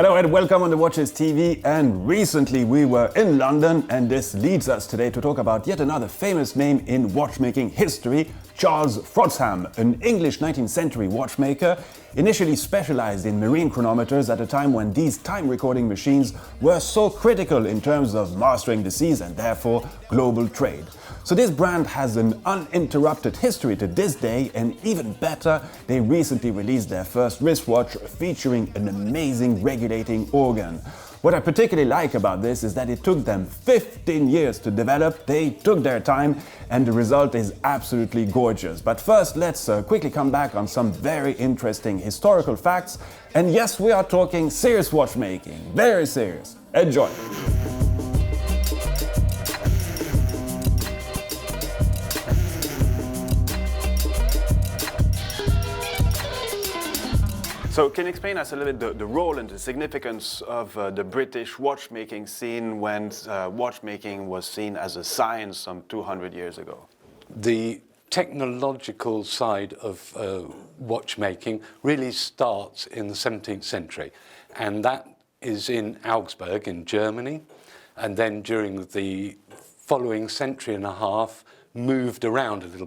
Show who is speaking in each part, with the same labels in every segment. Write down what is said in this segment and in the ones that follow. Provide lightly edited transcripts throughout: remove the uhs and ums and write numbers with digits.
Speaker 1: Hello and welcome on the Watches TV, and recently we were in London, and this leads us today to talk about yet another famous name in watchmaking history, Charles Frodsham, an English 19th century watchmaker, initially specialized in marine chronometers at a time when these time recording machines were so critical in terms of mastering the seas and therefore global trade. So this brand has an uninterrupted history to this day, and even better, they recently released their first wristwatch featuring an amazing regulating organ. What I particularly like about this is that it took them 15 years to develop. They took their time and the result is absolutely gorgeous. But first, let's quickly come back on some very interesting historical facts. And yes, we are talking serious watchmaking, very serious. Enjoy! So can you explain us a little bit the role and the significance of the British watchmaking scene when watchmaking was seen as a science some 200 years ago?
Speaker 2: The technological side of watchmaking really starts in the 17th century, and that is in Augsburg in Germany, and then during the following century and a half moved around a little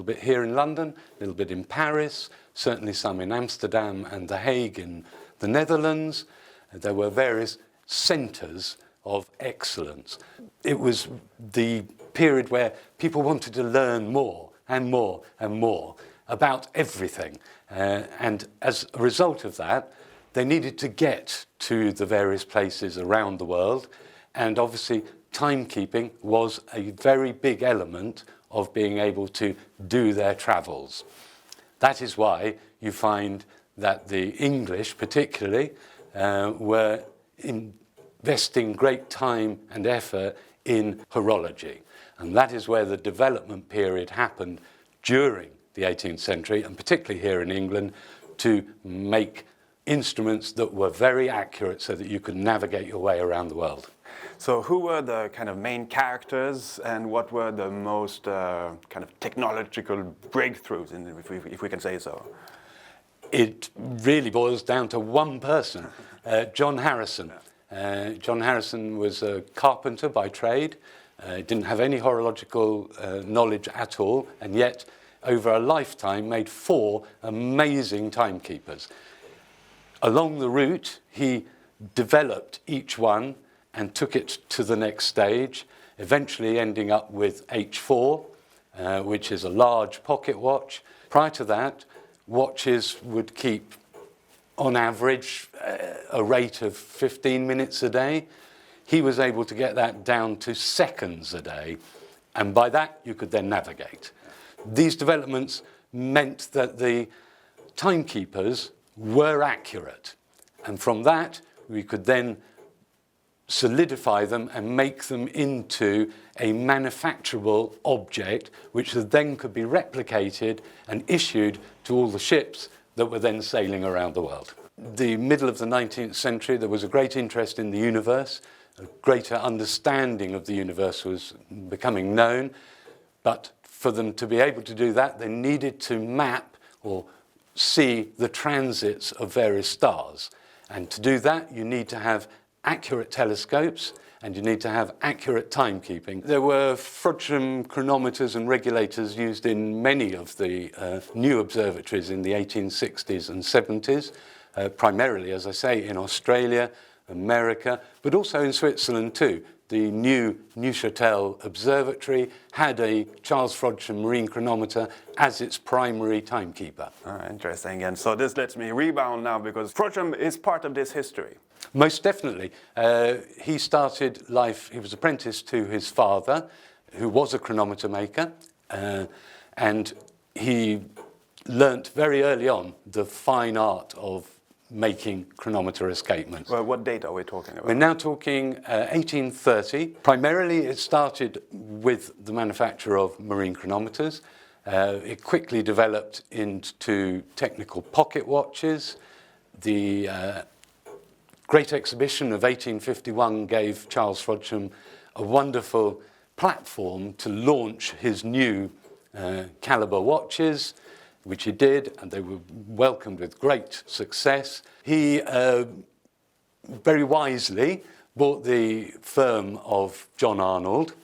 Speaker 2: bit here in London, a little bit in Paris, certainly some in Amsterdam and The Hague in the Netherlands. There were various centres of excellence. It was the period where people wanted to learn more and more and more about everything. And as a result of that, they needed to get to the various places around the world. And obviously, timekeeping was a very big element of being able to do their travels. That is why you find that the English particularly were investing great time and effort in horology. And that is where the development period happened during the 18th century, and particularly here in England, to make instruments that were very accurate so that you could navigate your way around the world.
Speaker 1: So who were the kind of main characters and what were the most kind of technological breakthroughs, if we can say so?
Speaker 2: It really boils down to one person, John Harrison. John Harrison was a carpenter by trade, didn't have any horological knowledge at all, and yet over a lifetime made 4 amazing timekeepers. Along the route, he developed each one and took it to the next stage, eventually ending up with H4, which is a large pocket watch. Prior to that, watches would keep, on average, a rate of 15 minutes a day. He was able to get that down to seconds a day, and by that you could then navigate. These developments meant that the timekeepers were accurate, and from that we could then solidify them and make them into a manufacturable object which then could be replicated and issued to all the ships that were then sailing around the world. The middle of the 19th century, there was a great interest in the universe, a greater understanding of the universe was becoming known, but for them to be able to do that, they needed to map or see the transits of various stars. And to do that, you need to have accurate telescopes, and you need to have accurate timekeeping. There were Frodsham chronometers and regulators used in many of the new observatories in the 1860s and 70s, primarily, as I say, in Australia, America, but also in Switzerland too. The new Neuchâtel Observatory had a Charles Frodsham marine chronometer as its primary timekeeper.
Speaker 1: Interesting. And so this lets me rebound now, because Frodsham is part of this history.
Speaker 2: Most definitely. He started life, he was apprenticed to his father, who was a chronometer maker, and he learnt very early on the fine art of making chronometer escapements.
Speaker 1: Well, what date are we talking about?
Speaker 2: We're now talking 1830. Primarily it started with the manufacture of marine chronometers. It quickly developed into technical pocket watches. The Great Exhibition of 1851 gave Charles Frodsham a wonderful platform to launch his new caliber watches, which he did, and they were welcomed with great success. He very wisely bought the firm of John Arnold,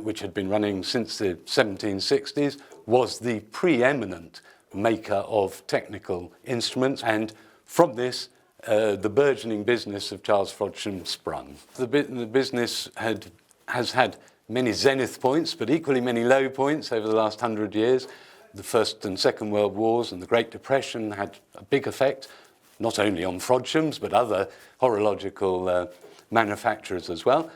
Speaker 2: which had been running since the 1760s, was the preeminent maker of technical instruments, and from this the burgeoning business of Charles Frodsham sprung. The business has had many zenith points, but equally many low points over the last 100 years. The First and Second World Wars and the Great Depression had a big effect, not only on Frodshams, but other horological manufacturers as well.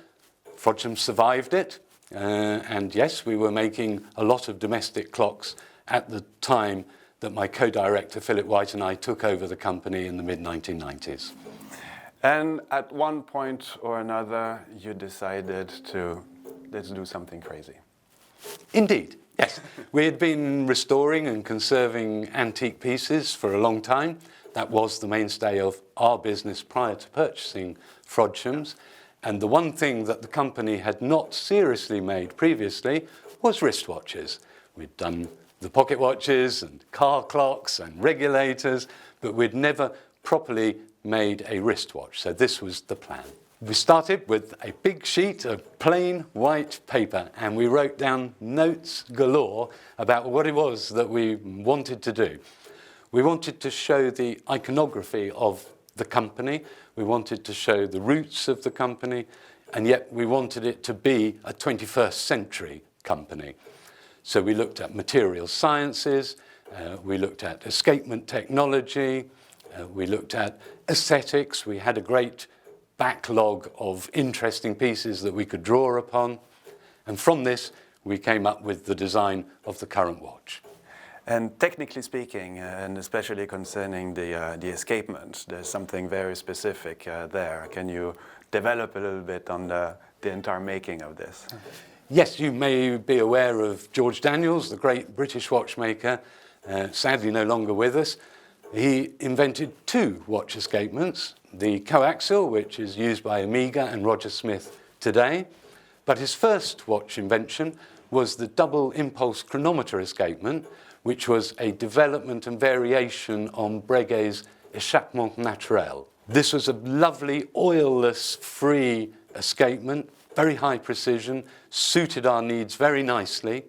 Speaker 2: Frodsham survived it, and yes, we were making a lot of domestic clocks at the time that my co-director Philip White and I took over the company in the mid-1990s.
Speaker 1: And at one point or another, you decided to, let's do something crazy.
Speaker 2: Indeed, yes. We had been restoring and conserving antique pieces for a long time. That was the mainstay of our business prior to purchasing Frodshams. And the one thing that the company had not seriously made previously was wristwatches. We'd done the pocket watches and car clocks and regulators, but we'd never properly made a wristwatch. So this was the plan. We started with a big sheet of plain white paper, and we wrote down notes galore about what it was that we wanted to do. We wanted to show the iconography of the company, we wanted to show the roots of the company, and yet we wanted it to be a 21st century company. So we looked at material sciences, we looked at escapement technology, we looked at aesthetics. We had a great backlog of interesting pieces that we could draw upon. And from this, we came up with the design of the current watch.
Speaker 1: And technically speaking, and especially concerning the escapement, there's something very specific there. Can you develop a little bit on the entire making of this?
Speaker 2: Yes, you may be aware of George Daniels, the great British watchmaker, sadly no longer with us. He invented two watch escapements, the coaxial, which is used by Omega and Roger Smith today, but his first watch invention was the double impulse chronometer escapement, which was a development and variation on Breguet's escapement naturel. This was a lovely, oilless, free escapement, very high precision, suited our needs very nicely.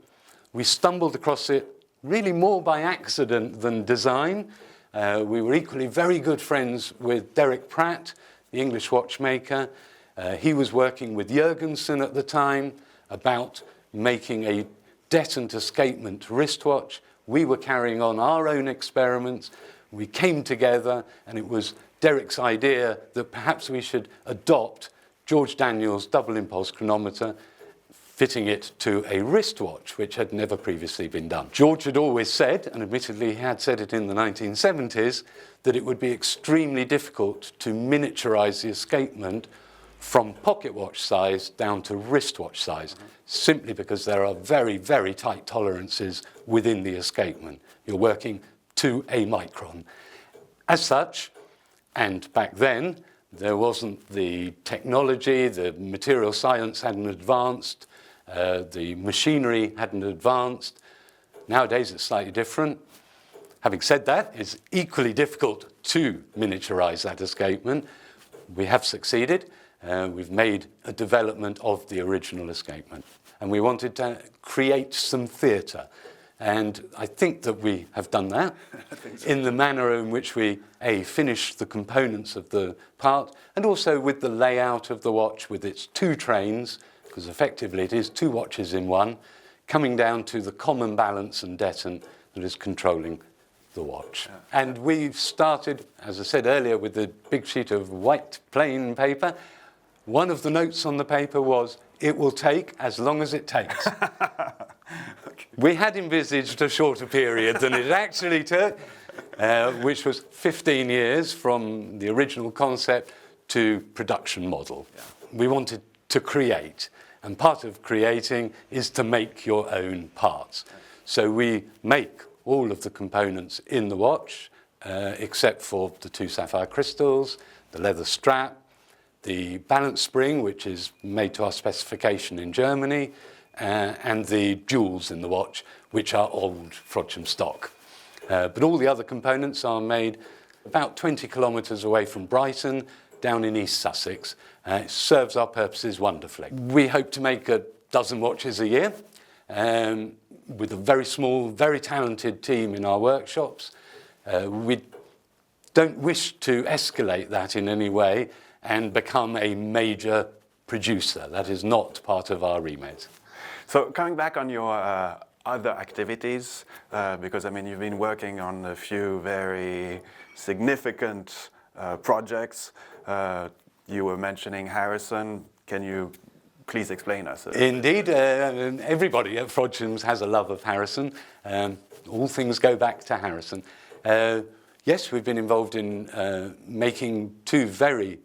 Speaker 2: We stumbled across it really more by accident than design. We were equally very good friends with Derek Pratt, the English watchmaker. He was working with Jurgensen at the time about making a detent escapement wristwatch. We were carrying on our own experiments. We came together, and it was Derek's idea that perhaps we should adopt George Daniels' double impulse chronometer, fitting it to a wristwatch, which had never previously been done. George had always said, and admittedly he had said it in the 1970s, that it would be extremely difficult to miniaturize the escapement from pocket watch size down to wristwatch size, simply because there are very, very tight tolerances within the escapement. You're working to a micron. As such, and back then, there wasn't the technology, the material science hadn't advanced, the machinery hadn't advanced. Nowadays it's slightly different. Having said that, it's equally difficult to miniaturize that escapement. We have succeeded. We've made a development of the original escapement. And we wanted to create some theatre. And I think that we have done that in the manner in which we, finished the components of the part, and also with the layout of the watch with its two trains, because effectively it is two watches in one, coming down to the common balance and detent that is controlling the watch. Yeah. And we've started, as I said earlier, with the big sheet of white plain paper. One of the notes on the paper was, "It will take as long as it takes." Okay. We had envisaged a shorter period than it actually took, which was 15 years from the original concept to production model. Yeah. We wanted to create, and part of creating is to make your own parts. Yeah. So we make all of the components in the watch, except for the two sapphire crystals, the leather strap, the balance spring, which is made to our specification in Germany, and the jewels in the watch, which are old Frodsham stock. But all the other components are made about 20 kilometres away from Brighton down in East Sussex. It serves our purposes wonderfully. We hope to make a dozen watches a year with a very small, very talented team in our workshops. We don't wish to escalate that in any way and become a major producer. That is not part of our remit.
Speaker 1: So coming back on your other activities, because I mean you've been working on a few very significant projects. You were mentioning Harrison. Can you please explain us?
Speaker 2: Indeed, everybody at Frodsham's has a love of Harrison. All things go back to Harrison. Yes, we've been involved in making two very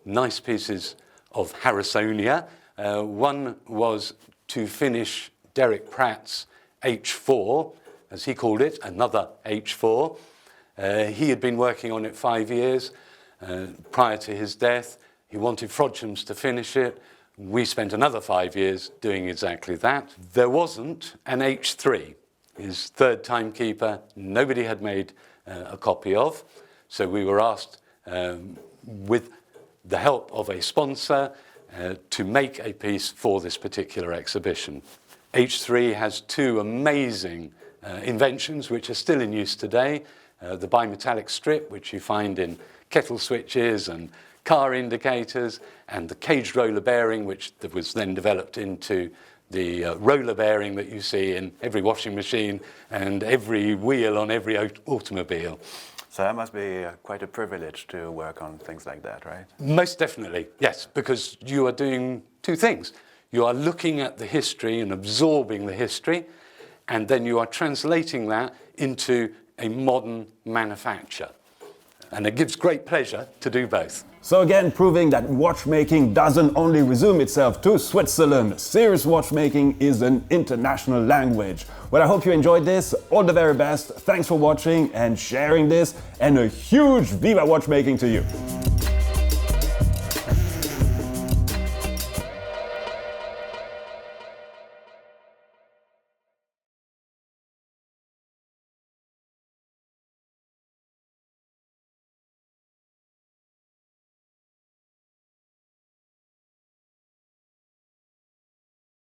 Speaker 2: nice pieces of Harrisonia. One was to finish Derek Pratt's H4, as he called it, another H4. He had been working on it 5 years prior to his death. He wanted Frodsham's to finish it. We spent another 5 years doing exactly that. There wasn't an H3, his third timekeeper, nobody had made a copy of. So we were asked, with the help of a sponsor, to make a piece for this particular exhibition. H3 has two amazing inventions which are still in use today. The bimetallic strip, which you find in kettle switches and car indicators, and the caged roller bearing, which was then developed into the roller bearing that you see in every washing machine and every wheel on every automobile.
Speaker 1: So that must be quite a privilege to work on things like that, right?
Speaker 2: Most definitely, yes, because you are doing two things. You are looking at the history and absorbing the history, and then you are translating that into a modern manufacture. And it gives great pleasure to do both.
Speaker 1: So again, proving that watchmaking doesn't only resume itself to Switzerland. Serious watchmaking is an international language. Well, I hope you enjoyed this. All the very best. Thanks for watching and sharing this. And a huge Viva Watchmaking to you.